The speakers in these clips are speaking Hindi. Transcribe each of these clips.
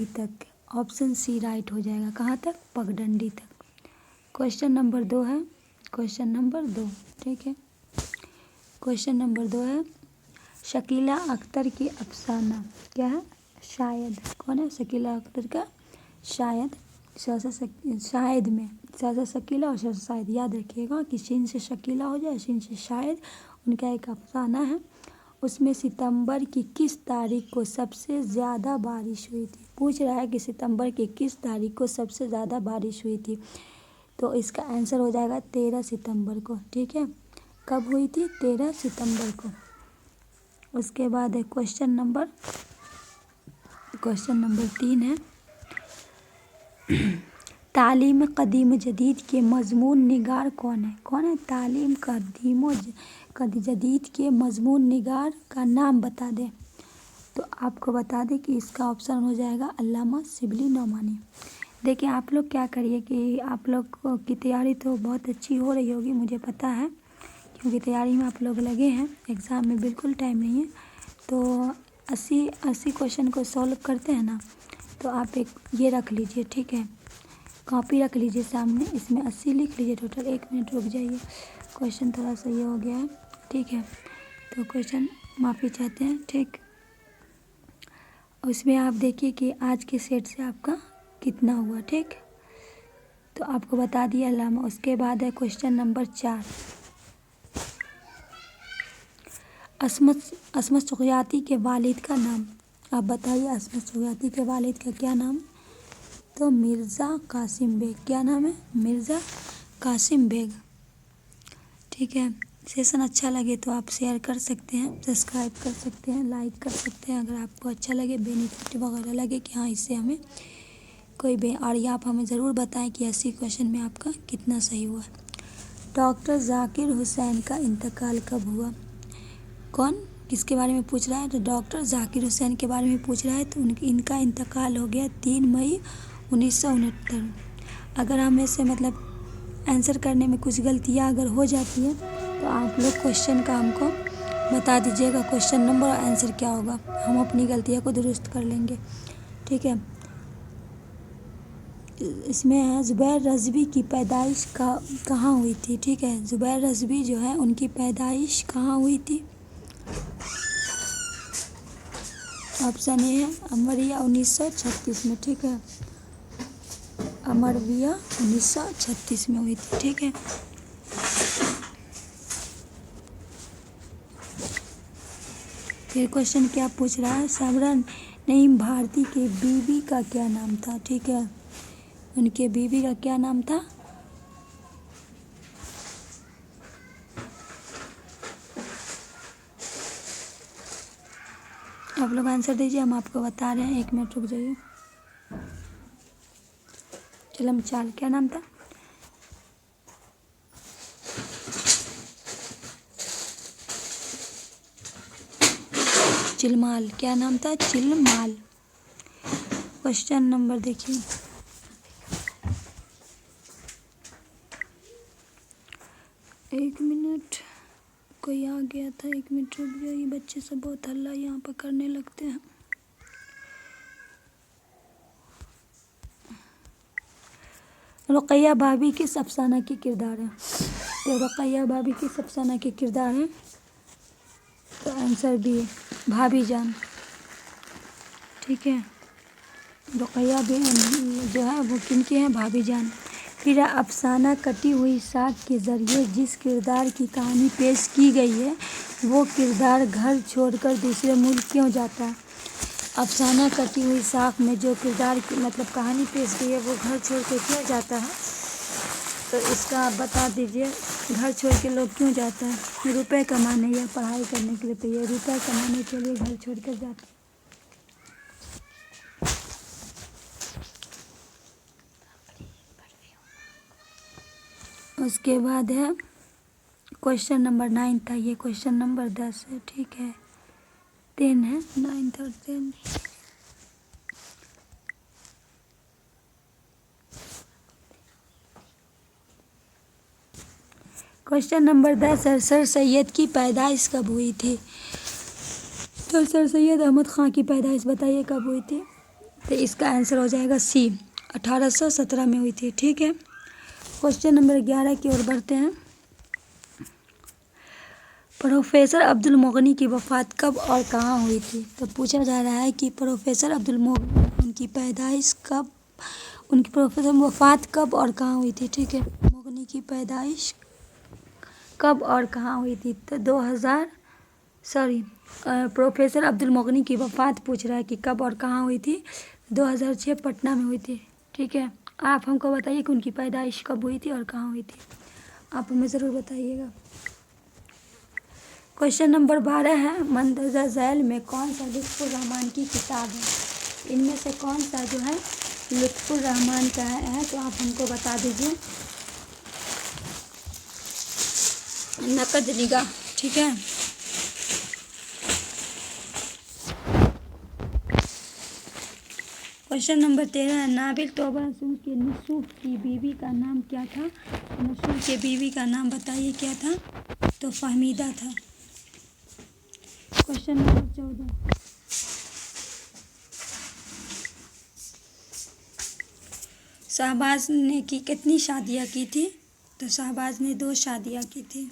पगडंडी तक। ऑप्शन सी राइट हो जाएगा। कहाँ तक? पगडंडी तक। क्वेश्चन नंबर 2 है, क्वेश्चन नंबर 2, ठीक है। क्वेश्चन नंबर 2 है, शकीला अख्तर की अफसाना क्या है? शायद। कौन है? शकीला अख्तर का शायद। शायद में सा शकीला और शायद, याद रखिएगा कि शीन से शकीला हो जाए, शीन से शायद। उनका एक अफसाना है, उसमें सितंबर की किस तारीख को सबसे ज़्यादा बारिश हुई थी। पूछ रहा है कि सितंबर की किस तारीख को सबसे ज़्यादा बारिश हुई थी। तो इसका आंसर हो जाएगा 13 सितंबर को, ठीक है। कब हुई थी? 13 सितंबर को। उसके बाद है क्वेश्चन नंबर 3 है, तालीम कदीम जदीद के मजमून निगार कौन है? कौन है? तालीम जदीद के मजमून निगार का नाम बता दें। तो आपको बता दें कि इसका ऑप्शन हो जाएगा अल्लामा शिबली नौमानी। देखिए आप लोग क्या करिए कि आप लोग की तैयारी तो बहुत अच्छी हो रही होगी, मुझे पता है, क्योंकि तैयारी में आप लोग लगे हैं। एग्ज़ाम में बिल्कुल टाइम नहीं है। तो 80 क्वेश्चन को सॉल्व करते हैं ना, तो आप एक ये रख लीजिए, ठीक है, कॉपी रख लीजिए सामने, इसमें 80 लिख लीजिए टोटल। 1 मिनट रुक जाइए, क्वेश्चन थोड़ा सा ये हो गया है, ठीक है। तो क्वेश्चन माफ़ी चाहते हैं, ठीक। उसमें आप देखिए कि आज के सेट से आपका कितना हुआ, ठीक। तो आपको बता दिया अल्लामा। उसके बाद है क्वेश्चन नंबर 4, असमत सुखयाती के वालिद का नाम। आप बताइए असमत सुखयाती के वालिद का क्या नाम? तो मिर्ज़ा कासिम बेग। क्या नाम है? मिर्ज़ा कासिम बेग, ठीक है। सेशन अच्छा लगे तो आप शेयर कर सकते हैं, सब्सक्राइब कर सकते हैं, लाइक कर सकते हैं अगर आपको अच्छा लगे, बेनिफिट वगैरह लगे कि हाँ इससे हमें कोई और ये आप हमें ज़रूर बताएं कि 80 क्वेश्चन में आपका कितना सही हुआ। डॉक्टर जाकिर हुसैन का इंतकाल कब हुआ? कौन किसके बारे में पूछ रहा है? तो डॉक्टर जाकिर हुसैन के बारे में पूछ रहा है। तो इनका इंतकाल हो गया 3 मई 1969। अगर हम ऐसे मतलब आंसर करने में कुछ गलतियाँ अगर हो जाती है तो आप लोग क्वेश्चन का हमको बता दीजिएगा, क्वेश्चन नंबर और आंसर क्या होगा, हम अपनी गलतियाँ को दुरुस्त कर लेंगे, ठीक है। इसमें है ज़ुबैर रज़वी की पैदाइश कहाँ हुई थी, ठीक है। ज़ुबैर रज़वी जो है उनकी पैदाइश कहाँ हुई थी? ऑप्शन ए है अमरिया 1936 में, ठीक है। अमरविया 1936 में हुई थी, ठीक है। फिर क्वेश्चन क्या पूछ रहा है? सबरा नईम भारती के बीवी का क्या नाम था, ठीक है। उनके बीवी का क्या नाम था? आप लोग आंसर दीजिए, हम आपको बता रहे हैं। 1 मिनट रुक जाइए। चलम चाल क्या नाम था? चिलमाल। क्या नाम था? चिलमाल। क्वेश्चन नंबर देखिए, एक मिनट, कोई आ गया था, 1 मिनट रुक जाइए। बच्चे सब बहुत हल्ला यहाँ पर करने लगते हैं। रुकैया भाभी किस अफसाना की किरदार है? तो रुकैया भाभी किस अफसाना की किरदार है? तो आंसर बी भाभी जान, ठीक है। रुकैया भी जो है वो किनके हैं? भाभी जान। फिर अफसाना कटी हुई साख के ज़रिए जिस किरदार की कहानी पेश की गई है वो किरदार घर छोड़कर दूसरे मुल्क क्यों जाता है? अफसाना कटी हुई साख में जो किरदार की मतलब कहानी पेश गई है वो घर छोड़ के क्यों जाता है? तो इसका आप बता दीजिए, घर छोड़ के लोग क्यों जाता है? रुपए कमाने या पढ़ाई करने के लिए? तो ये रुपए कमाने के लिए घर छोड़ कर जाता है। उसके बाद है क्वेश्चन नंबर 9 था, ये क्वेश्चन नंबर 10 है, ठीक है। 10 है, 9 और 10। क्वेश्चन नंबर 10 है, सर सैयद की पैदाइश कब हुई थी? तो सर सैयद अहमद ख़ान की पैदाइश बताइए कब हुई थी? तो इसका आंसर हो जाएगा सी, 1817 में हुई थी। ठीक है, क्वेश्चन नंबर 11 की ओर बढ़ते हैं। प्रोफेसर अब्दुल मुगनी की वफ़ात कब और कहाँ हुई थी? तो पूछा जा रहा है कि प्रोफेसर अब्दुल मुगनी उनकी पैदाइश कब, उनकी प्रोफेसर वफ़ात कब और कहाँ हुई थी? ठीक है, मुगनी की पैदाइश कब और कहाँ हुई थी? तो प्रोफेसर अब्दुल मुगनी की वफ़ात पूछ रहा है कि कब और कहाँ हुई थी। 2006 पटना में हुई थी। ठीक है, आप हमको बताइए कि उनकी पैदाइश कब हुई थी और कहाँ हुई थी, आप हमें ज़रूर बताइएगा। क्वेश्चन नंबर 12 है, मंदरजा झैल में कौन सा लुत्फ़ुर रहमान की किताब है? इनमें से कौन सा जो है लुत्फ़ुर रहमान का है? तो आप हमको बता दीजिए। नकद निगाह। ठीक है, क्वेश्चन नंबर 13 है, नाबिल तौबा रसूल के नसूह की बीवी का नाम क्या था? नसूह के बीवी का नाम बताइए क्या था? तो फहमीदा था। क्वेश्चन नंबर 14, शहबाज ने की कितनी शादियाँ की थी? तो शहबाज ने 2 शादियाँ की थी।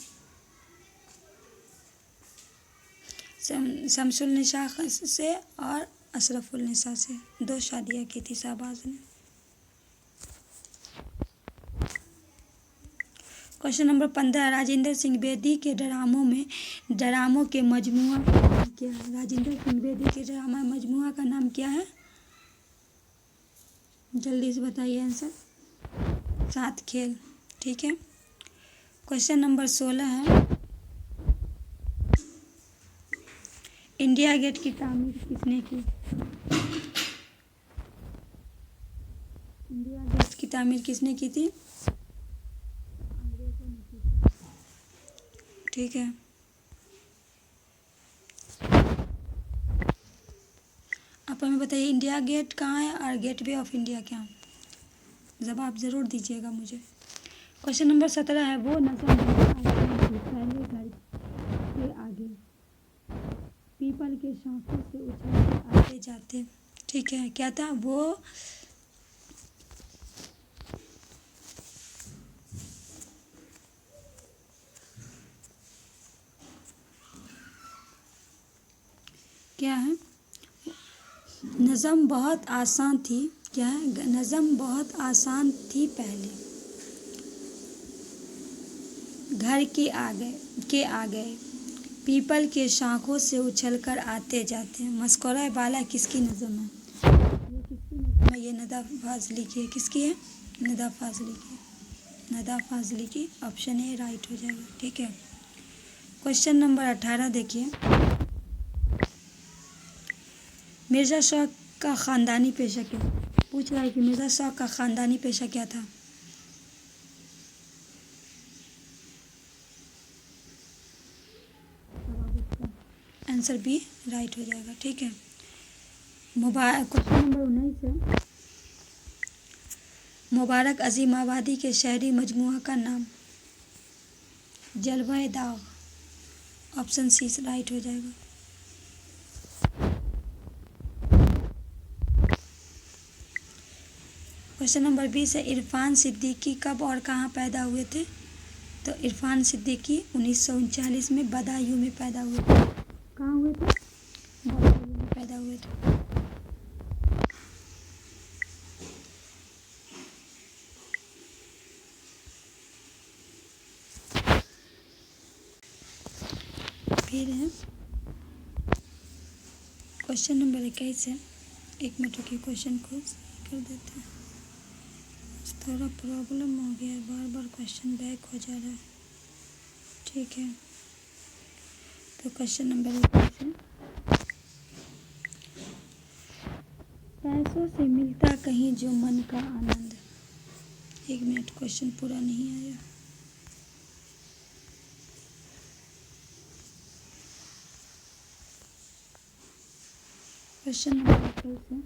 शमसुल निसा से और अशरफुल निसा से 2 शादियाँ की थी शहबाज ने। क्वेश्चन नंबर 15, राजेंद्र सिंह बेदी के ड्रामों के मजमुआ का नाम क्या है? राजेंद्र सिंह बेदी के ड्रामा मजमुआ का नाम क्या है? जल्दी से बताइए आंसर। 7 खेल। ठीक है, क्वेश्चन नंबर 16 है, इंडिया गेट की तामीर किसने की? इंडिया गेट की तामीर किसने की थी? अंग्रेजों ने की थी। ठीक है, आप हमें बताइए इंडिया गेट कहाँ है और गेटवे ऑफ इंडिया क्या है? जवाब ज़रूर दीजिएगा मुझे। क्वेश्चन नंबर 17 है, वो नज़म पहले घर के आगे पीपल के शाखों से उछल कर आते जाते। ठीक है, क्या था वो? क्या है? नज़म बहुत आसान थी। क्या है? नज़म बहुत आसान थी पहले घर के आगे पीपल के शाखों से उछलकर आते जाते। मस्कुराए बाला किसकी नज़म है? ये किसकी नज़म है? ये नदा फाजली की है। किसकी है? नदा फाजली की। नदा फाजली की, ऑप्शन ए राइट हो जाएगा। ठीक है, क्वेश्चन नंबर 18 देखिए, मिर्ज़ा शौक का ख़ानदानी पेशा क्या? पूछ रहा है कि मिर्ज़ा शौक का ख़ानदानी पेशा क्या था? आंसर बी राइट हो जाएगा। ठीक है, क्वेश्चन नंबर 19 है, मुबारक अजीम आबादी के शहरी मजमुआ का नाम? जलवाए दाग, ऑप्शन सी राइट हो जाएगा। क्वेश्चन नंबर 20 है, इरफान सिद्दीकी कब और कहाँ पैदा हुए थे? तो इरफान सिद्दीकी 1939 में बदायूं में पैदा हुए थे। कहाँ हुए थे? बदायूं में पैदा हुए थे। फिर है क्वेश्चन नंबर 21 है, 1 मिनट रुकिए, क्वेश्चन को कर देते हैं। थोड़ा प्रॉब्लम हो गया है, बार बार क्वेश्चन बैक हो जा रहा है। ठीक है, तो क्वेश्चन नंबर 21 है, पैसों से मिलता कहीं जो मन का आनंद। 1 मिनट, क्वेश्चन पूरा नहीं आया। क्वेश्चन नंबर 21 है,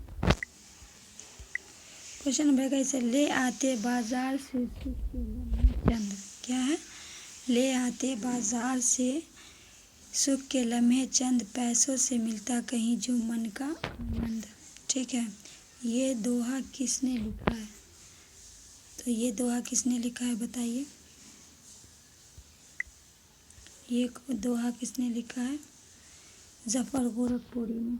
क्वेश्चन नंबर 21 है, ले आते बाजार से सुख के लम्हे चंद। क्या है? ले आते बाजार से सुख के लम्हे चंद, पैसों से मिलता कहीं जो मन का आनंद। ठीक है, ये दोहा किसने लिखा है? तो ये दोहा किसने लिखा है बताइए। ये दोहा किसने लिखा है? जफर गोरखपुरी ने।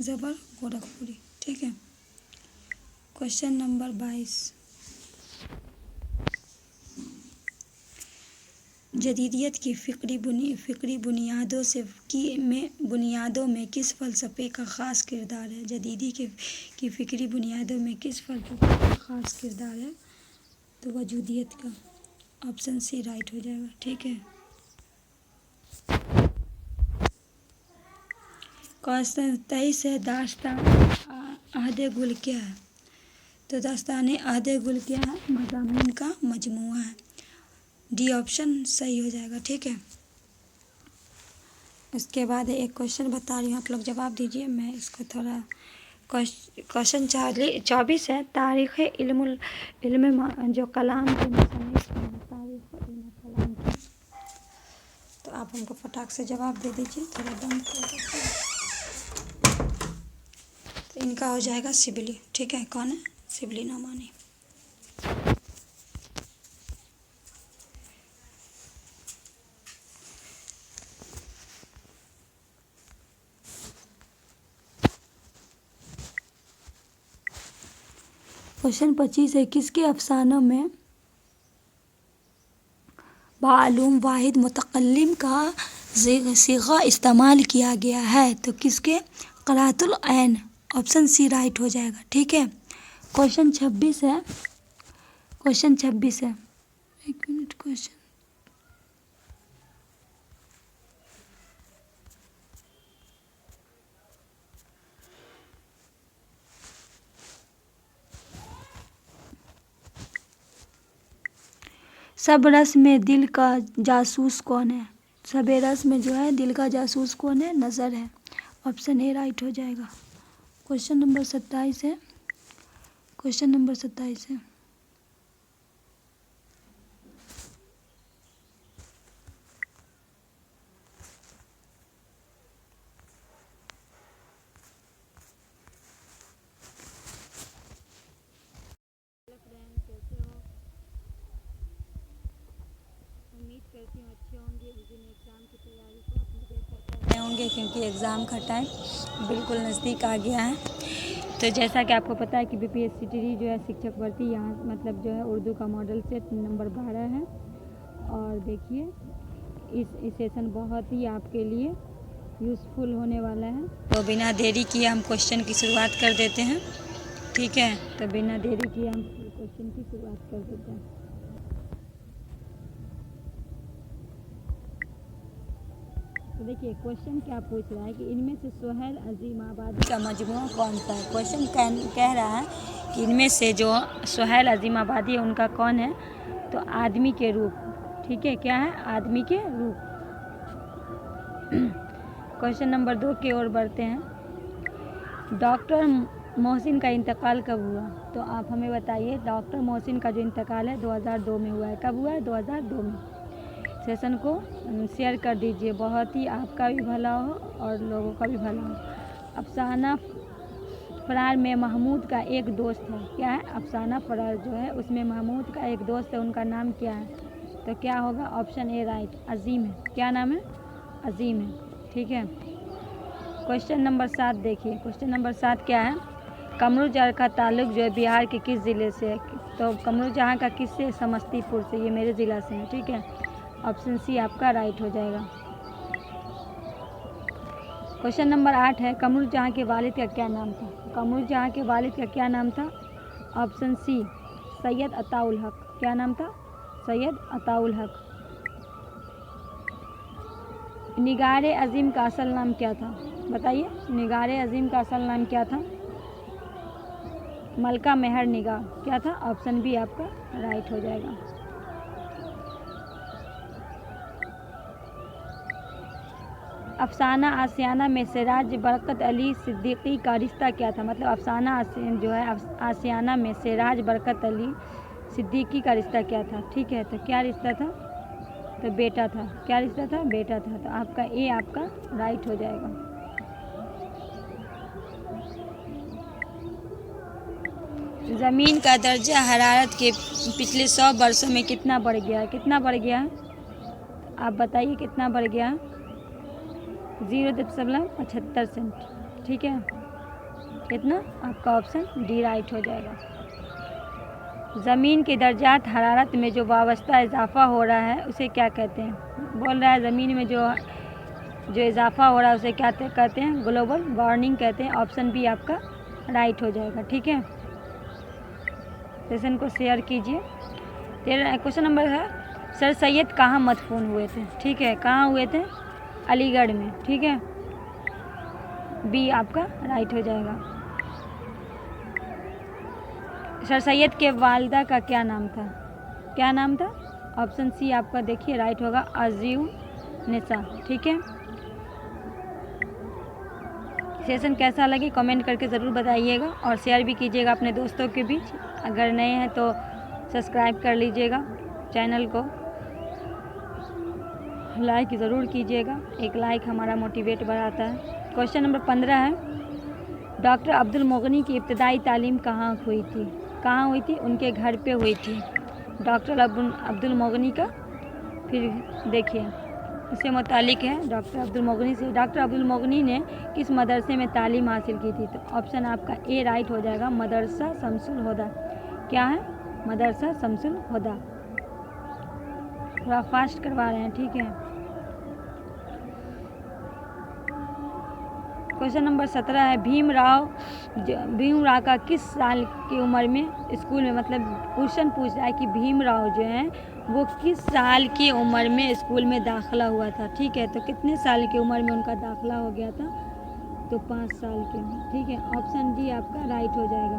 जफर गोरखपुरी। ठीक है। Question number 22। जदीदियत की फ़िक्री बुनियादों में किस फ़लसफ़े का ख़ास किरदार है? जदीदी की फ़िक्री बुनियादों में किस फ़लसफ़े का ख़ास किरदार है? तो वजूदियत का। ऑप्शन सी राइट हो जाएगा। ठीक है। क्वेश्चन 23 है, दास्तान अहद गुल क्या है? तो दास्तान अहद गुल क्या है? मज़ामीन का मजमुआ है। डी ऑप्शन सही हो जाएगा। ठीक है। उसके बाद एक क्वेश्चन बता रही हूँ, आप लोग जवाब दीजिए। मैं इसको थोड़ा क्वेश्चन 24 है, तारीख़ इल्म जो कलाम के मुसन्निफ़ हैं, तारीख़ इल्म कलाम की। तो आप हमको फटाक से जवाब दे दीजिए, थोड़ा दम तो इनका हो जाएगा शिबली। ठीक है। कौन है? शिबली नोमानी। क्वेश्चन 25 है, किसके अफसानों में मालूम वाहिद मुतकल्लिम का सिगा इस्तेमाल किया गया है? तो किसके? क़रातुल ऐन। ऑप्शन सी राइट हो जाएगा। ठीक है। क्वेश्चन 26 है। क्वेश्चन 26 है, एक मिनट। क्वेश्चन सब रस में दिल का जासूस कौन है? सब रस में जो है दिल का जासूस कौन है? नज़र है। ऑप्शन ए राइट हो जाएगा। क्वेश्चन नंबर 27 है। क्वेश्चन नंबर 27 है, होंगे क्योंकि एग्ज़ाम का टाइम बिल्कुल नज़दीक आ गया है। तो जैसा कि आपको पता है कि बीपीएससी जो है शिक्षक भर्ती यहाँ मतलब जो है उर्दू का मॉडल सेट नंबर 12 है। और देखिए इस सेशन बहुत ही आपके लिए यूज़फुल होने वाला है। तो बिना देरी किए हम क्वेश्चन की शुरुआत कर देते हैं। ठीक है। तो बिना देरी किए हम क्वेश्चन की शुरुआत कर देते हैं। तो देखिए क्वेश्चन क्या पूछ रहा है कि इनमें से सोहेल अजीमाबादी का मजमूआ कौन सा है? क्वेश्चन कह रहा है कि इनमें से जो सोहेल अजीमाबादी है उनका कौन है? तो आदमी के रूप। ठीक है। क्या है? आदमी के रूप। क्वेश्चन नंबर 2 की ओर बढ़ते हैं। डॉक्टर मोहसिन का इंतकाल कब हुआ? तो आप हमें बताइए। डॉक्टर मोहसिन का जो इंतकाल है 2002 में हुआ है। कब हुआ है? 2002 में। सेशन को शेयर कर दीजिए, बहुत ही आपका भी भला हो और लोगों का भी भला हो। अफसाना फरार में महमूद का एक दोस्त है। क्या है? अफसाना फरार जो है उसमें महमूद का एक दोस्त है, उनका नाम क्या है? तो क्या होगा? ऑप्शन ए राइट, अजीम है। क्या नाम है? अजीम है। ठीक है। क्वेश्चन नंबर 7 देखिए। क्वेश्चन नंबर 7 क्या है? कमरू जहाँ का ताल्लुक जो है बिहार के किस ज़िले से है? तो कमरू जहाँ का किससे? समस्तीपुर से। ये मेरे ज़िला से है। ठीक है। ऑप्शन सी आपका राइट हो जाएगा। क्वेश्चन नंबर 8 है, कमरू जहाँ के वालिद का क्या नाम था? कमरू जहाँ के वालिद का क्या नाम था? ऑप्शन सी सैयद अताउल हक। क्या नाम था? सैयद अताउल हक। निगारे अजीम का असल नाम क्या था? बताइए। निगारे अजीम का असल नाम क्या था? मलका मेहर निगाह। क्या था? ऑप्शन बी आपका राइट हो जाएगा। अफसाना आसियाना में सिराज बरकत अली सिद्दीकी का रिश्ता क्या था? मतलब अफसाना जो है आसियाना में सिराज बरकत अली सिद्दीकी का रिश्ता क्या था? ठीक है। तो क्या रिश्ता था? तो बेटा था। क्या रिश्ता था? बेटा था। तो आपका ए आपका राइट हो जाएगा। ज़मीन का दर्जा हरारत के पिछले 100 वर्षों में कितना बढ़ गया है? कितना बढ़ गया है आप बताइए, कितना बढ़ गया है? 0.78 सेंट। ठीक है, कितना? आपका ऑप्शन डी राइट हो जाएगा। ज़मीन के दर्जात हरारत में जो वाबस्ता इजाफा हो रहा है उसे क्या कहते हैं? बोल रहा है ज़मीन में जो इजाफा हो रहा है उसे क्या कहते हैं? ग्लोबल वार्मिंग कहते हैं। ऑप्शन बी आपका राइट हो जाएगा। ठीक है, सेशन को शेयर कीजिए। क्वेश्चन नंबर है, सर सैयद कहाँ मदफून हुए थे? ठीक है, कहाँ हुए थे? अलीगढ़ में। ठीक है, बी आपका राइट हो जाएगा। सर सैयद के वालिदा का क्या नाम था? क्या नाम था? ऑप्शन सी आपका देखिए राइट होगा, अज़ीम निसा। ठीक है, सेशन कैसा लगे कमेंट करके ज़रूर बताइएगा और शेयर भी कीजिएगा अपने दोस्तों के बीच। अगर नए हैं तो सब्सक्राइब कर लीजिएगा चैनल को, लाइक ज़रूर कीजिएगा। एक लाइक हमारा मोटिवेट बढ़ाता है। क्वेश्चन नंबर 15 है, डॉक्टर अब्दुल मोगनी की इब्तदाई तालीम कहाँ हुई थी? कहाँ हुई थी? उनके घर पे हुई थी। डॉक्टर अब्दुल मोगनी का, फिर देखिए इससे मुतालिक है डॉक्टर अब्दुल मोगनी से। डॉक्टर अब्दुल मोगनी ने किस मदरसे में तालीम हासिल की थी? तो ऑप्शन आपका ए राइट हो जाएगा, मदरसा शम्सुल हुदा। क्या है? मदरसा शम्सुल हुदा। थोड़ा फास्ट करवा रहे हैं। ठीक है, क्वेश्चन नंबर 17 है, भीमराव का किस साल की उम्र में स्कूल में, मतलब क्वेश्चन पूछ रहा है कि भीमराव जो है वो किस साल की उम्र में स्कूल में दाखिला हुआ था? ठीक है, तो कितने साल की उम्र में उनका दाखिला हो गया था? तो 5 साल के में। ठीक है, ऑप्शन डी आपका राइट हो जाएगा।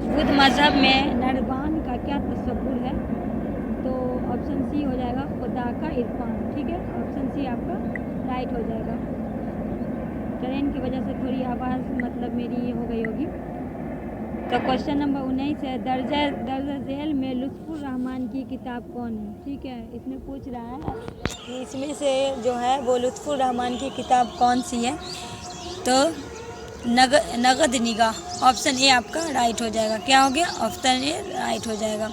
बुद्ध मज़हब में नरवान का क्या तस्वुर है? तो ऑप्शन सी हो जाएगा, खुदा का इरफान। ठीक है, ऑप्शन सी आपका राइट हो जाएगा। ट्रेन की वजह से थोड़ी आवाज़ मतलब मेरी ये हो गई होगी। तो क्वेश्चन नंबर 19 है, दर्जा झेल में लुत्फुर रहमान की किताब कौन है? ठीक है, इसमें पूछ रहा है कि इसमें से जो है वो लुत्फुर रहमान की किताब कौन सी है? तो नगद निगाह। ऑप्शन ए आपका राइट हो जाएगा। क्या हो गया? ऑप्शन ए राइट हो जाएगा।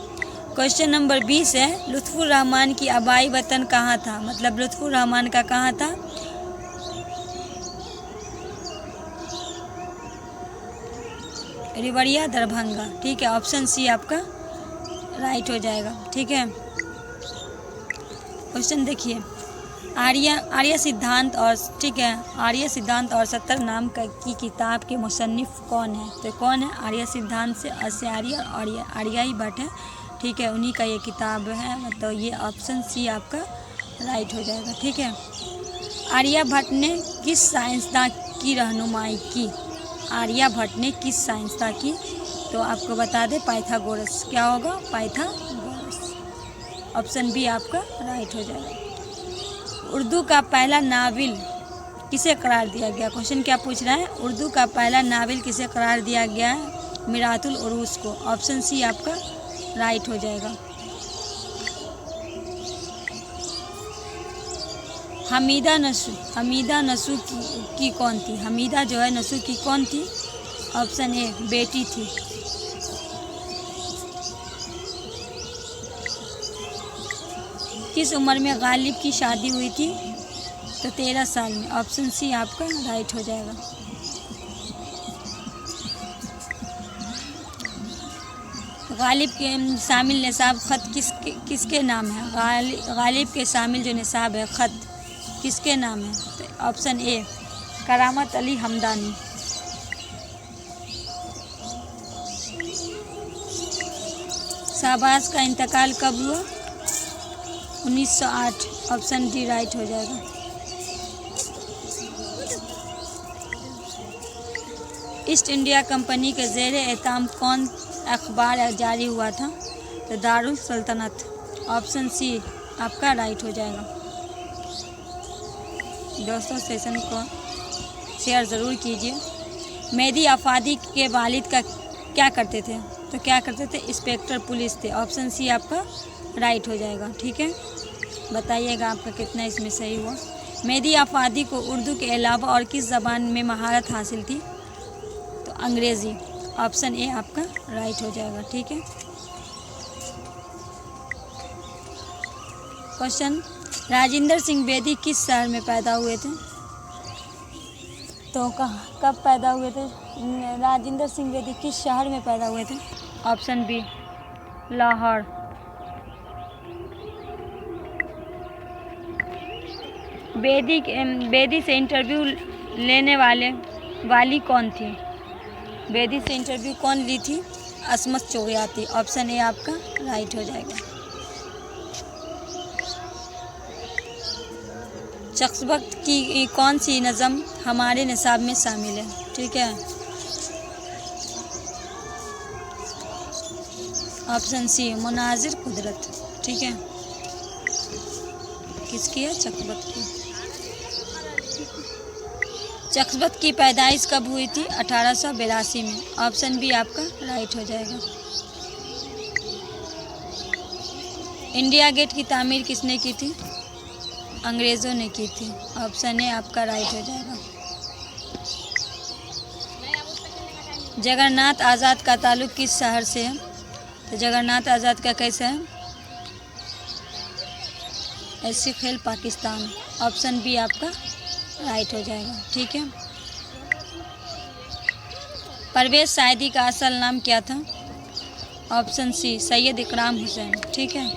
क्वेश्चन नंबर 20 है, लुत्फुर रहमान की आबाई वतन कहाँ था? मतलब लुत्फुर रहमान का कहाँ था? रिवरिया दरभंगा। ठीक है, ऑप्शन सी आपका राइट हो जाएगा। ठीक है, क्वेश्चन देखिए, आर्य सिद्धांत और, ठीक है, आर्य सिद्धांत और 70 नाम की किताब के मुसन्निफ कौन है? तो कौन है? आर्य सिद्धांत से आचार्य और आर्यई भट्ट है। ठीक है, उन्हीं का ये किताब है, मतलब ये ऑप्शन सी आपका राइट हो जाएगा। ठीक है, आर्यभट्ट ने किस साइंसदान की रहनुमाई की? आर्यभट्ट ने किस साइंसदान की? तो आपको बता दें पाइथागोरस। क्या होगा? पाइथागोरस। ऑप्शन बी आपका राइट हो जाएगा। उर्दू का पहला नावल किसे करार दिया गया? क्वेश्चन क्या पूछ रहा है? उर्दू का पहला नावल किसे करार दिया गया है? मिरातुल उरूस को। ऑप्शन सी आपका राइट हो जाएगा। हमीदा नसू की कौन थी? हमीदा जो है नसू की कौन थी? ऑप्शन ए बेटी थी। किस उम्र में गालिब की शादी हुई थी? तो 13 साल में। ऑप्शन सी आपका राइट हो जाएगा। गालिब के शामिल निसाब ख़त किसके नाम है? गालिब के शामिल जो निसाब है ख़त किसके नाम है? तो ऑप्शन ए करामत अली हमदानी। शाहबाज का इंतकाल कब हुआ? 1908। ऑप्शन डी राइट हो जाएगा। ईस्ट इंडिया कंपनी के ज़ेर एहताम कौन अखबार जारी हुआ था? तो दारुल सल्तनत। ऑप्शन सी आपका राइट हो जाएगा। दोस्तों सेशन को शेयर ज़रूर कीजिए। मेहदी आफादी के वालिद का क्या करते थे? तो क्या करते थे, इंस्पेक्टर पुलिस थे। ऑप्शन सी आपका राइट हो जाएगा। ठीक है, बताइएगा आपका कितना इसमें सही हुआ। मेहदी आफादी को उर्दू के अलावा और किस ज़बान में महारत हासिल थी, तो अंग्रेज़ी। ऑप्शन ए आपका राइट हो जाएगा। ठीक है, क्वेश्चन, राजेंद्र सिंह बेदी किस शहर में पैदा हुए थे, तो कब पैदा हुए थे राजेंद्र सिंह बेदी, किस शहर में पैदा हुए थे। Option B Lahore. बेदी से इंटरव्यू लेने वाली कौन थी, बेदी से इंटरव्यू कौन ली थी, असमत चौगियाती। ऑप्शन ए आपका राइट हो जाएगा। शख्सवक्त की कौन सी नज़म हमारे निसाब में शामिल है। ठीक है, ऑप्शन सी मुनाजिर कुदरत। ठीक है, किसकी है, चकवत की। चकवत की पैदाइश कब हुई थी, 1882 में। ऑप्शन बी आपका राइट हो जाएगा। इंडिया गेट की तामीर किसने की थी, अंग्रेज़ों ने की थी। ऑप्शन ए आपका राइट हो जाएगा। जगन्नाथ आज़ाद का ताल्लुक़ किस शहर से है, तो जगन्नाथ आज़ाद का कैसे है, ऐसी खेल पाकिस्तान। ऑप्शन बी आपका राइट हो जाएगा। ठीक है, परवेज़ साइदी का असल नाम क्या था, ऑप्शन सी सैयद इकराम हुसैन। ठीक है,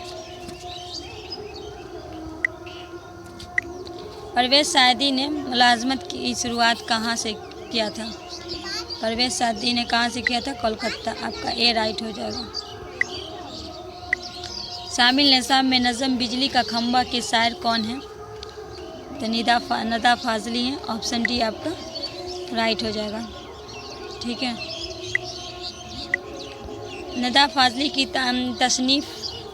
परवेज़ साइदी ने मुलाजमत की शुरुआत कहाँ से किया था, परवेज़ साइदी ने कहाँ से किया था, कोलकाता। आपका ए राइट हो जाएगा। शामिल निसाब में नज़म बिजली का खंभा के शायर कौन है, तो नदा फाजली हैं। ऑप्शन डी आपका राइट हो जाएगा। ठीक है, नदा फाजली की तसनीफ़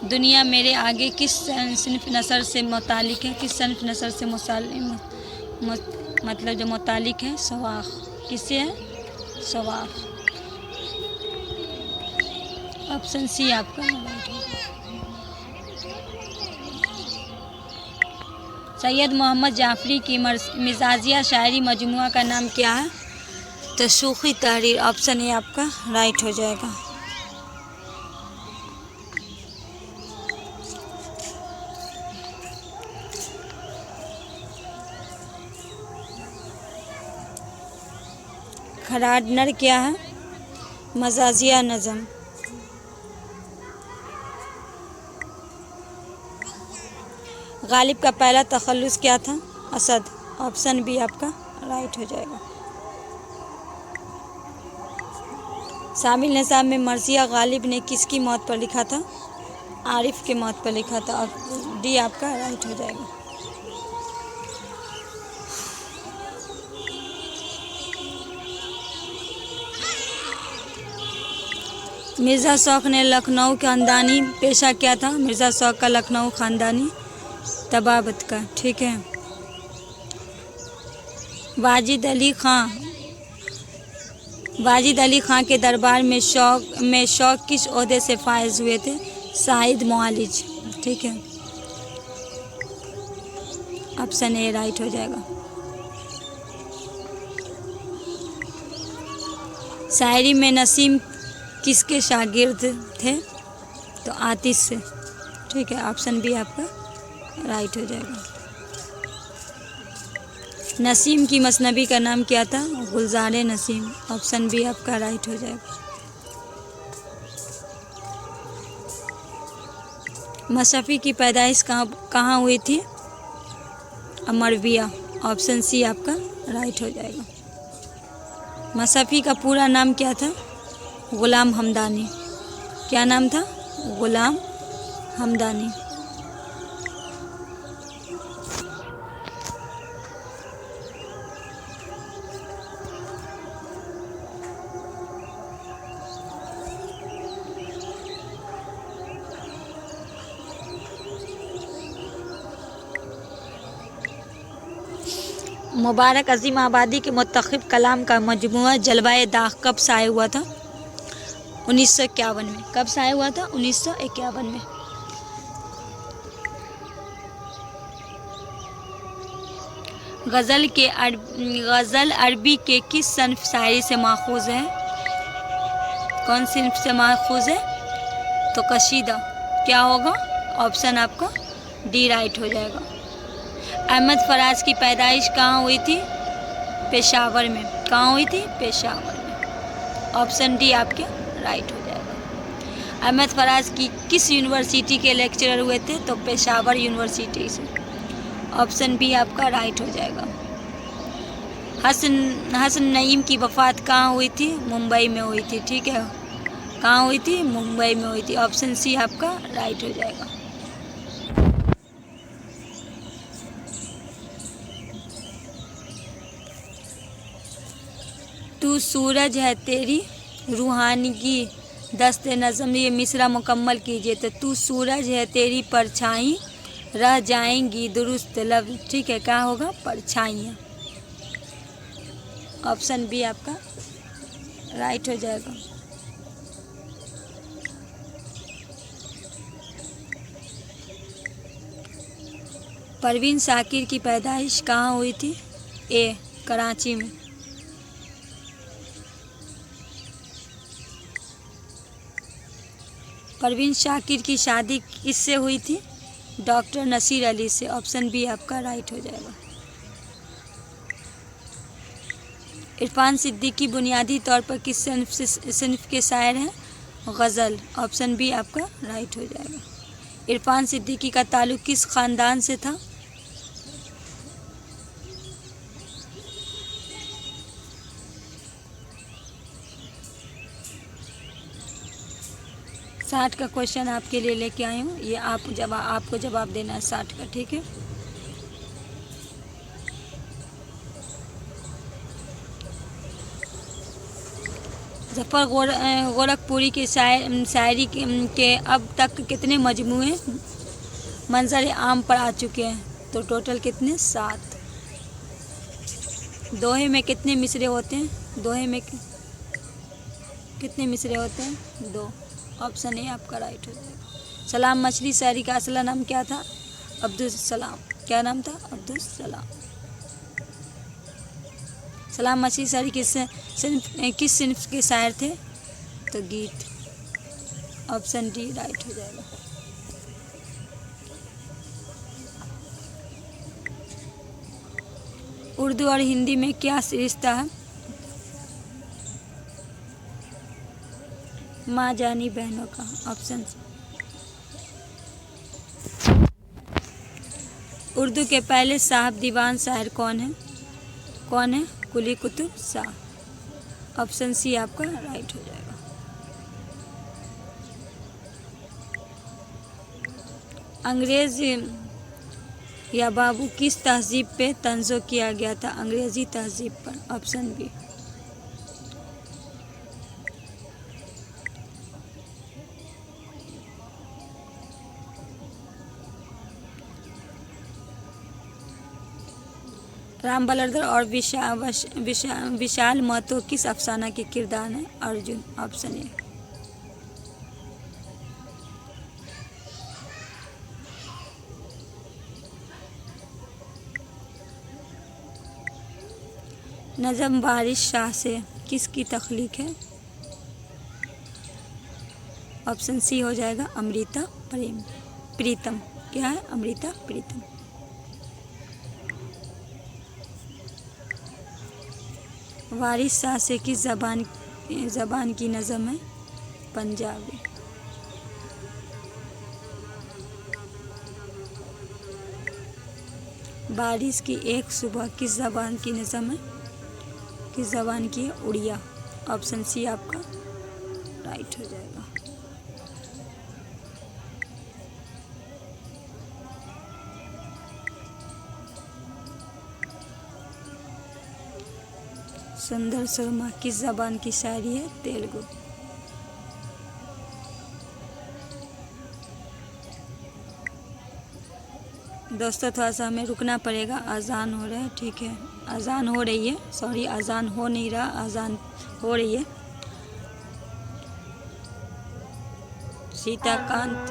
दुनिया मेरे आगे किस सिनफ नसर से मुतालिक है, किस सिनफ नसर से मतलब जो मुतालिक है, सवाख। किससे है, सवाख। ऑप्शन सी आपका राइट होगा। सैयद मोहम्मद जाफरी की मिजाजिया शायरी मजमुआ का नाम क्या है, तो सूखी तहरीर। ऑप्शन ए आपका राइट हो जाएगा। खराडनर क्या है, मजाजिया नज़म। गालिब का पहला तखल्लुस क्या था, असद। ऑप्शन बी आपका राइट हो जाएगा। शामिल निसाब में मर्सिया गालिब ने किसकी मौत पर लिखा था, आरिफ के मौत पर लिखा था। और डी आपका राइट हो जाएगा। मिर्ज़ा शौक़ ने लखनऊ ख़ानदानी पेशा क्या था, मिर्ज़ा शौक़ का लखनऊ ख़ानदानी तबाबत का। ठीक है, वाजिद अली ख़ां के दरबार में शौक़ किस ओहदे से फायज हुए थे, साहिद मुआलिज। ठीक है, ऑप्शन ए राइट हो जाएगा। शायरी में नसीम किसके शागिर्द थे, तो आतिश से। ठीक है, ऑप्शन बी आपका राइट हो जाएगा। नसीम की मसनबी का नाम क्या था, गुलज़ारे नसीम। ऑप्शन बी आपका राइट हो जाएगा। मशफ़ी की पैदाइश कहाँ हुई थी, अमरविया। ऑप्शन सी आपका राइट हो जाएगा। मशफ़ी का पूरा नाम क्या था, ग़ुलाम हमदानी। क्या नाम था, ग़ुलाम हमदानी। मुबारक अज़ीम आबादी के मुतख़िब कलाम का मजमुआ जलवाए दाग़ कब शाये हुआ था, 1951 में। कब शाया हुआ था? 1951 में। गज़ल अरबी के किस सन्फ शायरी से माखूज है? कौन सिन्फ से माखूज है? तो कशीदा। क्या होगा? ऑप्शन आपका डी राइट हो जाएगा। अहमद फराज की पैदाइश कहाँ हुई थी? पेशावर में। कहाँ हुई थी? पेशावर में। ऑप्शन डी आपके राइट हो जाएगा। अहमद फराज की किस यूनिवर्सिटी के लेक्चरर हुए थे? तो पेशावर यूनिवर्सिटी से। ऑप्शन बी आपका राइट हो जाएगा। हसन नईम की वफ़ात कहाँ हुई थी? मुंबई में हुई थी। ठीक है, कहाँ हुई थी? मुंबई में हुई थी। ऑप्शन सी आपका राइट हो जाएगा। तू सूरज है तेरी रूहानगी दस्ते नज़म, ये मिसरा मुकम्मल कीजिए। तो तू सूरज है तेरी परछाई रह जाएंगी दुरुस्त लब। ठीक है, क्या होगा? परछाइयाँ। ऑप्शन बी आपका राइट हो जाएगा। परवीन शाकिर की पैदाइश कहाँ हुई थी? ए कराची में। परवीन शाकिर की शादी किससे हुई थी? डॉक्टर नसीर अली से। ऑप्शन बी आपका राइट हो जाएगा। इरफान सिद्दीकी बुनियादी तौर पर किस सिन्फ के शायर हैं? गज़ल। ऑप्शन बी आपका राइट हो जाएगा। इरफान सिद्दीकी का ताल्लुक़ किस ख़ानदान से था? साठ का क्वेश्चन आपके लिए लेके आई हूँ, ये आपको जवाब देना है 60 का। ठीक है, जफ़र गोरखपुरी की शायरी के अब तक कितने मजमूए मंजर आम पर आ चुके हैं? तो टोटल कितने? 7। दोहे में कितने मिसरे होते हैं? दोहे में कितने मिसरे होते हैं? 2। ऑप्शन ए आपका राइट हो जाएगा। सलाम मछली शायरी का असला नाम क्या था? अब्दुल सलाम। क्या नाम था? अब्दुल सलाम। सलाम मछली शायरी किस सिन्फ के शायर थे? तो गीत। ऑप्शन डी राइट हो जाएगा। उर्दू और हिंदी में क्या रिश्ता है? माँ जानी बहनों का। ऑप्शन। उर्दू के पहले साहब दीवान शायर कौन है? कुली कुतुब शाह। ऑप्शन सी आपका राइट हो जाएगा। अंग्रेज या बाबू किस तहजीब पे तंज़ो किया गया था? अंग्रेज़ी तहजीब पर। Option B. राम बलदर और विशाल महतो किस अफसाना के किरदार हैं? अर्जुन। Option A. नज़म वारिस शाह से किसकी तख्लीक है? ऑप्शन सी हो जाएगा अमृता प्रीतम। क्या है? अमृता प्रीतम। वारिस शाह से किस ज़बान की नज़म है? पंजाबी। बारिश की एक सुबह किस ज़बान की नज़म है? किस ज़बान की है? उड़िया। ऑप्शन सी आपका राइट हो जाएगा। सुंदर शर्मा किस ज़बान की शायरी है? तेलुगु। दोस्तों थोड़ा सा हमें रुकना पड़ेगा, अजान हो रहा है। ठीक है, अजान हो रही है, सॉरी अजान हो नहीं रहा, अजान हो रही है। सीताकांत,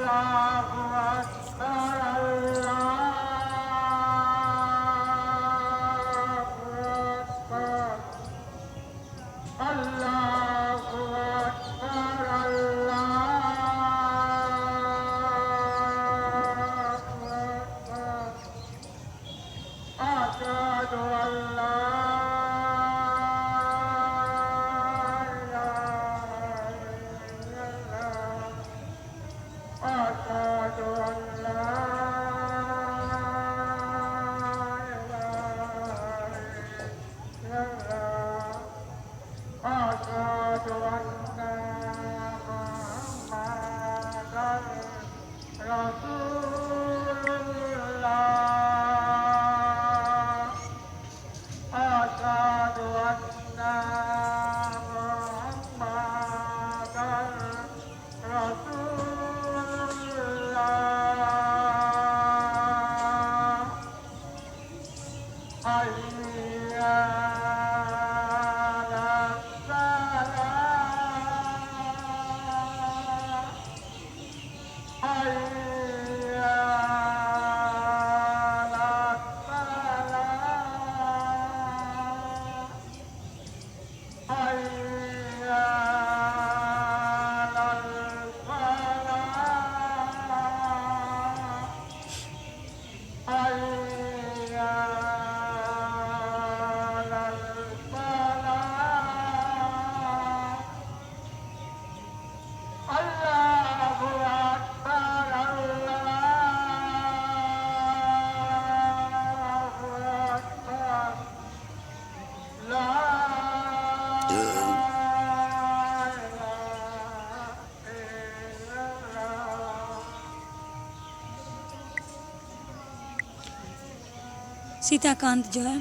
सीताकांत जो है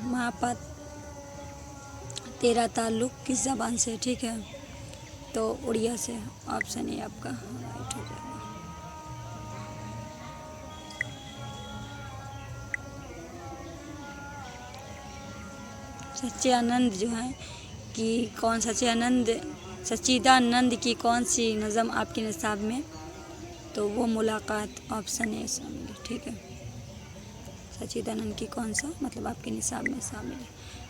महापात तेरा ताल्लुक किस ज़बान से? ठीक है, तो उड़िया से। ऑप्शन ए आपका राइट हो जाएगा। सच्चिदानंद जो है कि कौन सच्चिदानंद की कौन सी नज़म आपके निसाब में? तो वो मुलाकात, ऑप्शन ए शामिल है। ठीक है, सच्चिदानंद की कौन सा मतलब आपके निसाब में शामिल है?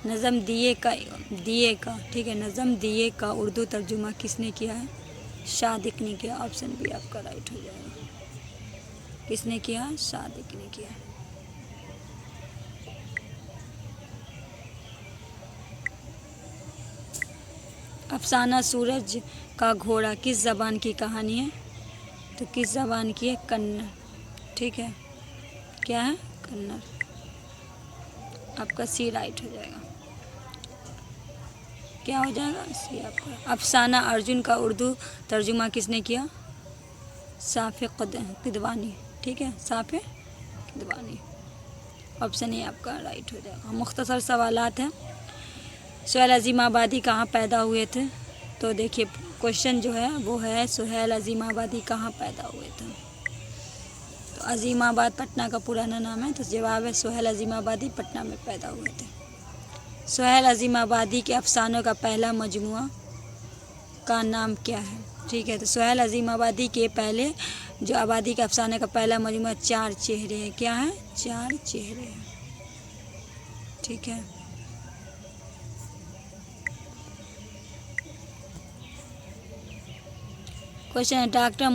नज़म दिए का ठीक है, नज़म दिए का उर्दू तर्जुमा किसने किया है? शादिक ने किया। ऑप्शन बी आपका राइट हो जाएगा। किसने किया? शादिक ने किया। अफसाना सूरज का घोड़ा किस ज़बान की कहानी है? तो किस ज़बान की है? कन्नड़। ठीक है, क्या है? कन्नड़। आपका सी राइट हो जाएगा। क्या हो जाएगा? सी आपका। अफसाना अर्जुन का उर्दू तर्जुमा किसने किया? साफ़े किदवानी। ठीक है, साफ़े किदवानी। ऑप्शन ए आपका राइट हो जाएगा। मुख्तसर सवालात हैं। सुहेल अज़ीमाबादी कहाँ पैदा हुए थे? तो देखिए क्वेश्चन जो है वो है सुहेल अज़ीमाबादी कहाँ पैदा हुए थे? तो अज़ीमाबाद पटना का पुराना नाम है, तो जवाब है सुहेल अज़ीमाबादी पटना में पैदा हुए थे। सुहेल अज़ीमाबादी के अफसानों का पहला मजमुआ का नाम क्या है? ठीक है, तो सुहेल अज़ीमाबादी के पहले जो आबादी के अफसाने का पहला मजमुआ चार चेहरे है। क्या है? चार चेहरे है। ठीक है, क्वेश्चन है डॉक्टर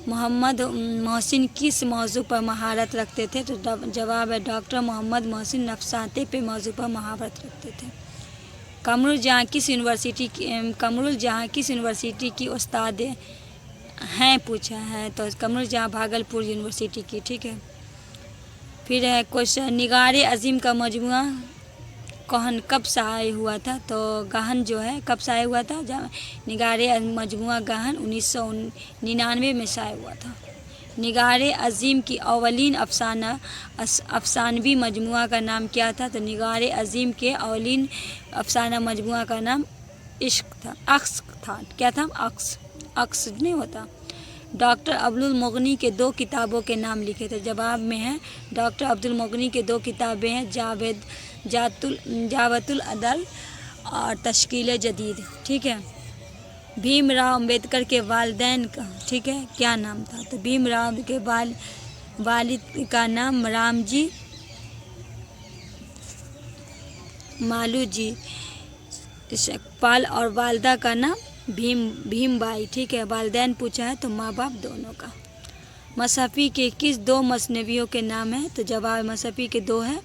मोहम्मद मोहसिन किस मौजू पर महारत रखते थे? तो जवाब है डॉक्टर मोहम्मद मोहसिन नफसाते पे मौजू पर महारत रखते थे। कमरुल जहाँ किस यूनिवर्सिटी की उस्ताद हैं पूछा है? तो कमरुल जहाँ भागलपुर यूनिवर्सिटी की। ठीक है, फिर है क्वेश्चन निगारे अजीम का मजमुआ गहन कब शाये हुआ था? तो गहन जो है कब शाये हुआ था? निगारे मजमुआ गहन 1999 में शाये हुआ था। निगारे अजीम की अवलीन अफसानवी मजमुआ का नाम क्या था? तो निगारे अजीम के अवलीन अफसाना मजमुआ का नाम इश्क था, अक्स था। क्या था? अक्स नहीं होता। डॉक्टर अब्दुल मुगनी के दो किताबों के नाम लिखे थे। जवाब में है डॉक्टर अब्दुल मुगनी के दो किताबें हैं जावतुल अदल और तश्कील जदीद। ठीक है, भीमराव अंबेडकर के वालिदैन का, ठीक है, क्या नाम था? तो भीमराव के वालिद का नाम रामजी मालूजी शकपाल और वालदा का नाम भीमबाई, ठीक है। वालिदैन पूछा है तो माँ बाप दोनों का। मसहफ़ी के किस 2 मसनवियों के नाम है? तो जवाब मसहफ़ी के 2 है,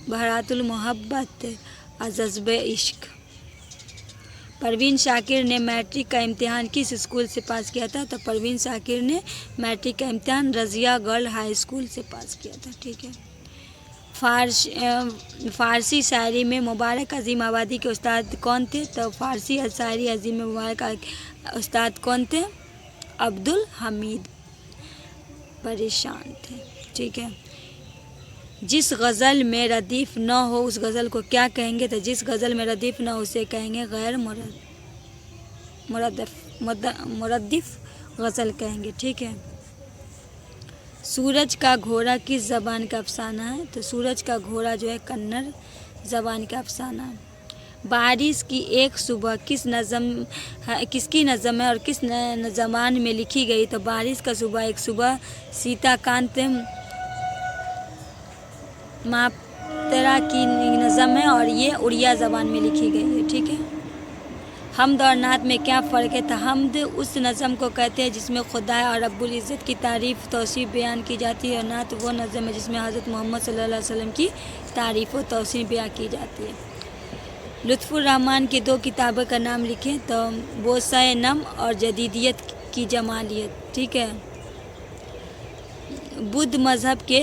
बहरातुल मोहब्बत और जज्बे इश्क। परवीन शाकिर ने मैट्रिक का इम्तिहान किस स्कूल से पास किया था? तो परवीन शाकिर ने मैट्रिक का इम्तिहान रज़िया गर्ल हाई स्कूल से पास किया था, ठीक है। फ़ारसी शायरी में मुबारक अज़ीम आबादी के उस्ताद कौन थे? तो फ़ारसी शायरी अज़ीम में मुबारक उस्ताद कौन थे? अब्दुल हमीद परेशान थे, ठीक है। जिस गज़ल में रदीफ़ न हो उस गज़ल को क्या कहेंगे? तो जिस गज़ल में रदीफ़ न हो उसे कहेंगे गैर मुरद्दिफ़ गज़ल कहेंगे, ठीक है। सूरज का घोड़ा किस ज़बान का अफसाना है? तो सूरज का घोड़ा जो है कन्नड़ ज़बान का अफसाना है। बारिश की एक सुबह किसकी नज़म है और किस ज़बान में लिखी गई? तो बारिश का सुबह एक सुबह सीताकांत माप्तरा की नज़म है और ये उड़िया ज़बान में लिखी गई है, ठीक है। हम्द और नात में क्या फ़र्क है? तो हम्द उस नज़म को कहते हैं जिसमें खुदा और रब्बुल इज़्ज़त की तारीफ़ तौसीफ़ बयान की जाती है, और नात वो नज़म है जिसमें हज़रत मोहम्मद सल्लल्लाहु अलैहि वसल्लम की तारीफ़ और तौसीफ़ बयान की जाती है। लुत्फ़ुर रहमान की 2 किताबों का नाम लिखें। तो बोसाए नम और जदीदियत की जमालियत, ठीक है। बुद्ध मज़हब के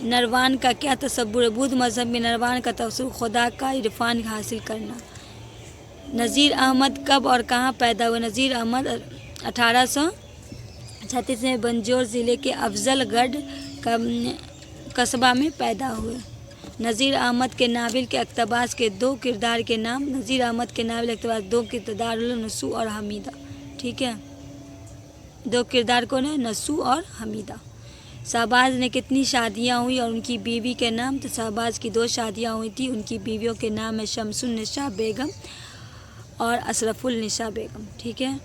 नरवान का क्या तसव्वुर है? बुद्ध मज़हब में नरवान का तसव्वुर खुदा का इरफान हासिल करना। नज़ीर अहमद कब और कहाँ पैदा हुए? नज़ीर अहमद 1836 में बंजौर ज़िले के अफजलगढ़ कस्बा में पैदा हुए। नज़ीर अहमद के नावल के इक़्तिबास के 2 किरदार के नाम। नज़ीर अहमद के नावल इक़्तिबास 2 किरदार नसू और हमीदा, ठीक है। 2 किरदार कौन है? नसू और हमीदा। शहबाज ने कितनी शादियाँ हुई और उनकी बीवी के नाम? तो शहबाज की 2 शादियाँ हुई थी, उनकी बीवियों के नाम है शमसुन निशा बेगम और अशरफुल निशा बेगम, ठीक है।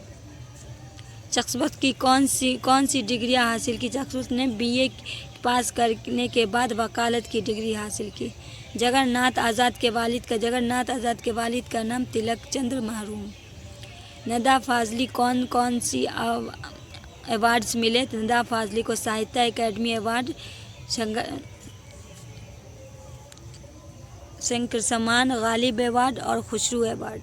चकसबत की कौन सी डिग्रियाँ हासिल की? चकसबत ने BA पास करने के बाद वकालत की डिग्री हासिल की। जगन्नाथ आज़ाद के वालिद का नाम तिलक चंद्र महरूम। नदा फाजली कौन सी अवार्ड्स मिले? तो नदा फाजली को साहित्य अकादमी अवार्ड, शंकर सम्मान, गालिब अवार्ड और खुसरू अवार्ड।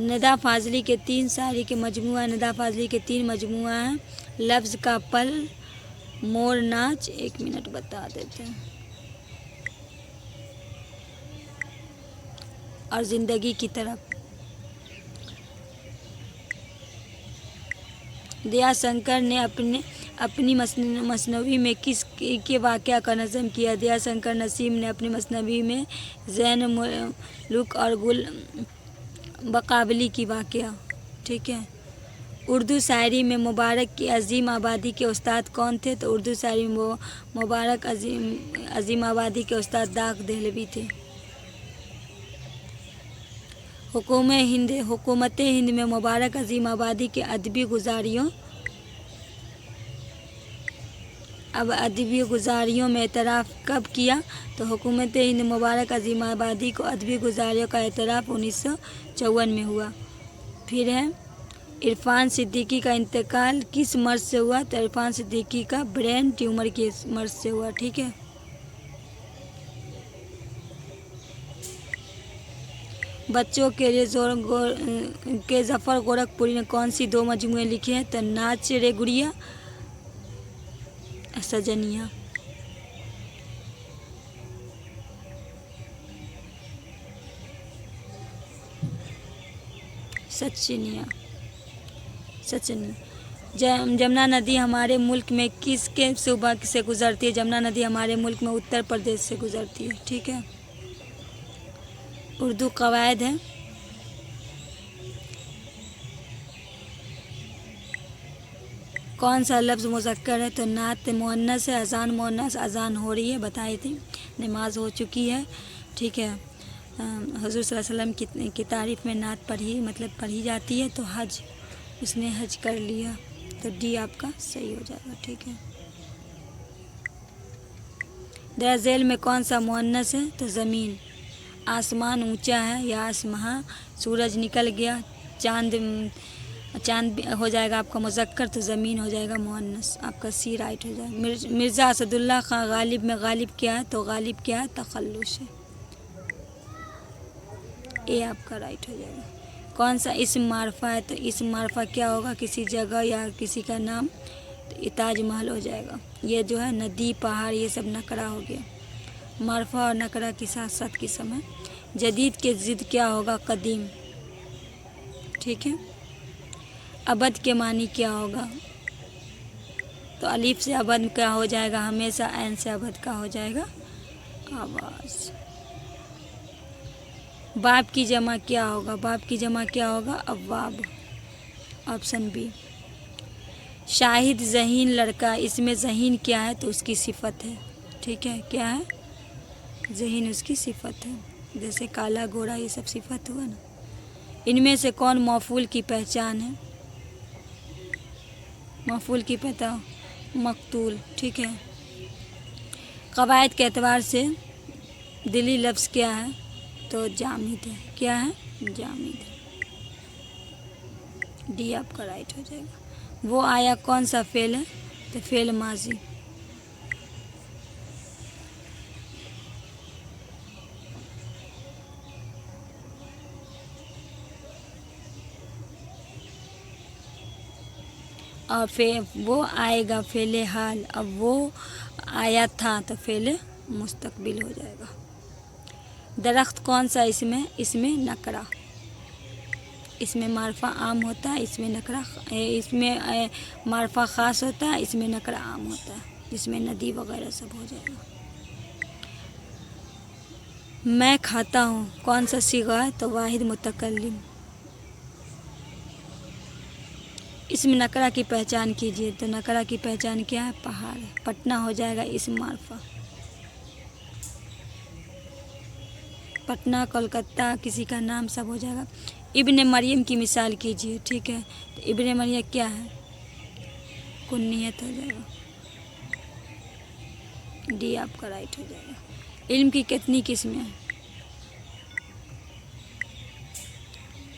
नदा फाजली के 3 शायरी के मजमुआ। नदा फाजली के 3 मजमुआ हैं, लफ्ज़ का पल, मोर नाच, 1 मिनट बता देते हैं, और ज़िंदगी की तरफ। दयाशंकर ने अपनी मसनवी में किस के वाक़या का नज़म किया? दयाशंकर नसीम ने अपनी मसनवी में ज़ैन मुल्क और गुल बकावली की वाक़या, ठीक है। उर्दू शायरी में मुबारक की अज़ीम आबादी के उस्ताद कौन थे? तो उर्दू शायरी में मुबारक अज़ीम आबादी के उस्ताद दाग देहलवी थे। हुकूमत हिंद में मुबारक अज़ीम आबादी के अदबी गुज़ारियों में एतराफ़ कब किया? तो हुकूमत हिंद मुबारक अज़ीम आबादी को अदबी गुज़ारियों का एतराफ़ 1954 में हुआ। फिर है इरफान सिद्दीकी का इंतकाल किस मर्ज़ से हुआ? तो इरफान सिद्दीकी का ब्रेन ट्यूमर के मर्ज़ से हुआ, ठीक है। बच्चों के लिए ज़फ़र गोरखपुरी ने कौन सी 2 मजमूए लिखे हैं? तो नाच रे गुड़िया, सजनिया। सचनी। जमुना नदी हमारे मुल्क में किसके सूबा से गुजरती है? जमुना नदी हमारे मुल्क में उत्तर प्रदेश से गुजरती है, ठीक है। उर्दू कवायद है। कौन सा लफ्ज़ मुज़क्कर है? तो नात मुअन्नस है, अज़ान मुअन्नस, अज़ान हो रही है, बताई थी, नमाज हो चुकी है, ठीक है। हुज़ूर सल्लल्लाहु अलैहि वसल्लम की तारीफ़ में नात पढ़ी जाती है, तो हज, उसने हज कर लिया, तो डी आपका सही हो जाएगा। ठीक है। दरअसल में कौन सा मुअन्नस है? तो ज़मीन। आसमान ऊंचा है या आसमां, सूरज निकल गया, चांद हो जाएगा आपका मुज़क्कर, तो ज़मीन हो जाएगा मुअन्नस, आपका सी राइट हो जाएगा। मिर्ज़ा असदुल्ला खां गालिब में गालिब क्या है? तो गालिब क्या है? तखल्लुस है, ए आपका राइट हो जाएगा। कौन सा इस्म मारफा है? तो इस्म मारफा क्या होगा? किसी जगह या किसी का नाम, तो ये ताजमहल हो जाएगा। ये जो है नदी, पहाड़, ये सब नकरा हो गया। मारफा और नकरा के साथ साथ किस्म है। जदीद के ज़िद क्या होगा? कदीम। ठीक है। अबद के मानी क्या होगा? तो अलीफ से अबद क्या हो जाएगा? हमेशा। ऐन से अबद का हो जाएगा? आवाज़। बाप की जमा क्या होगा? बाप की जमा क्या होगा? अव्वाब, ऑप्शन बी। शाहिद ज़हीन लड़का, इसमें ज़हीन क्या है? तो उसकी सिफत है। ठीक है, क्या है? ज़हीन उसकी सिफत है, जैसे काला, गोरा, ये सब सिफत हुआ ना। इनमें से कौन मौफूल की पहचान है? मौफूल की पता, मकतूल। ठीक है। कवायद के एतबार से दिली लफ्ज़ क्या है? तो जामिद है। क्या है? जामिद है, डी आपका राइट हो जाएगा। वो आया कौन सा फेल है? तो फेल माजी। और वो आएगा फेले हाल। अब वो आया था, तो फेले मुस्तकबिल हो जाएगा। दरख्त कौन सा इसमें? इसमें नकरा। इसमें मारफा आम होता है, इसमें नकरा, इसमें मारफा ख़ास होता है, इसमें नकरा आम होता है, जिसमें नदी वगैरह सब हो जाएगा। मैं खाता हूँ, कौन सा सीगा है? तो वाहिद मुतकल्लिम। इसमें नकरा की पहचान कीजिए, तो नकरा की पहचान क्या है? पहाड़ है। पटना हो जाएगा इसम मारफा। पटना, कोलकाता, किसी का नाम सब हो जाएगा। इब्ने मरियम की मिसाल कीजिए। ठीक है, तो इब्ने मरियम क्या है? कुन्नियत हो जाएगा, डी आपका राइट हो जाएगा। इल्म की कितनी किस्में हैं?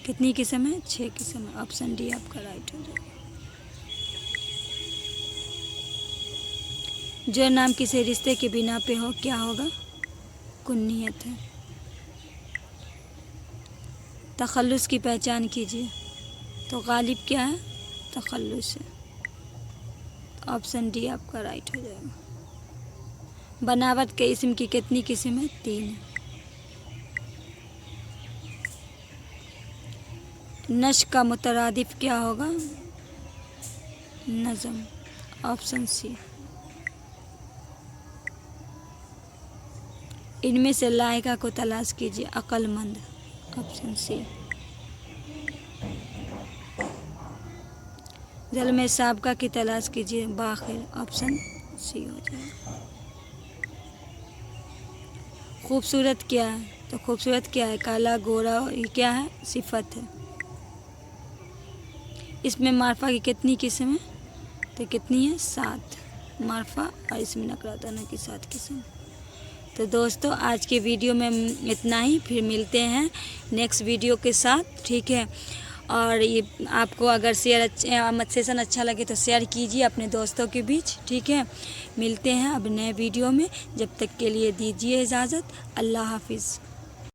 कितनी किस्म है? 6 किस्म है, ऑप्शन डी आपका राइट हो जाएगा। जो नाम किसी रिश्ते के बिना पे हो, क्या होगा? कुन्नियत है। तखल्लुस की पहचान कीजिए, तो गालिब क्या है? तखल्लुस है, ऑप्शन डी आपका राइट हो जाएगा। बनावट के इस्म की कितनी किस्म है? 3 है। नश का मुतरादिफ क्या होगा? नज़म, ऑप्शन सी। इनमें से लायका को तलाश कीजिए, अक्लमंद, ऑप्शन सी। जल में साबका की तलाश कीजिए, बाखिर, ऑप्शन सी हो जाएगा। खूबसूरत क्या है? तो खूबसूरत क्या है? काला, गोरा, ये क्या है? सिफत है। इसमें मारफा की कितनी किस्म है? तो कितनी है? 7 मारफा, और इसमें नकराताना की 7 किस्म। तो दोस्तों आज के वीडियो में इतना ही, फिर मिलते हैं नेक्स्ट वीडियो के साथ। ठीक है, और ये आपको अगर सेशन अच्छा लगे तो शेयर कीजिए अपने दोस्तों के बीच। ठीक है, मिलते हैं अब नए वीडियो में, जब तक के लिए दीजिए इजाज़त। अल्लाह हाफिज़।